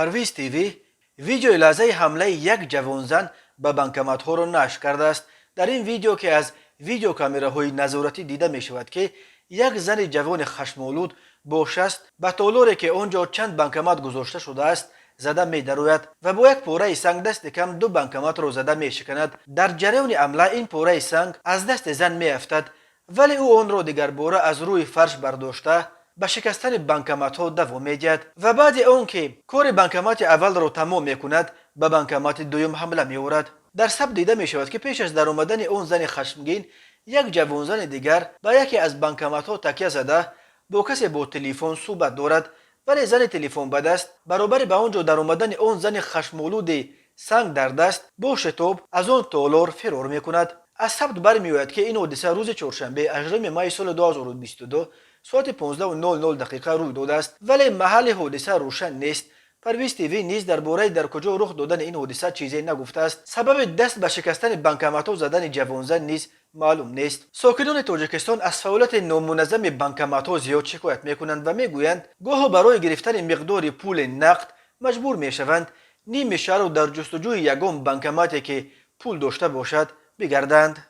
پرویز تیوی ویدیو لحظه حمله یک جوانزن به بانکمات ها را نشر کرده است. در این ویدیو که از ویدیو کامراهای نظارتی دیده می شود که یک زن جوان خشم‌آلود با شست به تالاری که آنجا چند بانکمات گذاشته شده است زده می دروید و با یک پاره سنگ دست کم دو بانکمات را زده می شکند. در جریان حمله این پاره سنگ از دست زن می افتد، ولی او آن را دیگر باره از روی فرش برداشته به شکستن بانکمات ها دوام میدهد و بعد آن که کار بانکمات اول را تمام میکند به بانکمات دوم حمله میآورد. در ثبت دیده می شود که پیش از درآمدن آن زن خشمگین یک جوانزن دیگر به یکی از بانکمات ها تکیه زده با کسی با تلفن صحبت دارد، ولی زن تلفن به دست برابر به آنجا درآمدن آن زن خشم‌آلود سنگ در دست با شتاب از آن تالار فرار میکند. از ثبت برمیآید که این حادثه روز چهارشنبه 18 می سال 2022 ساعت 15:00 دقیقه روی داده است، ولی محل حادثه روشن نیست. پرویز تیوی نیز درباره در کجا رخ دادن این حادثه چیزی نگفته است. سبب دست به شکستن بانکمات و زدن جوانزن نیز معلوم نیست. ساکنان تاجیکستان از فعالیت نامنظم بانکمات ها زیاد شکایت میکنند و میگویند گاه برای گرفتن مقدار پول نقد مجبور میشوند نیم شهر را در جستجوی یگان بانکماتی که پول داشته باشد بگردند.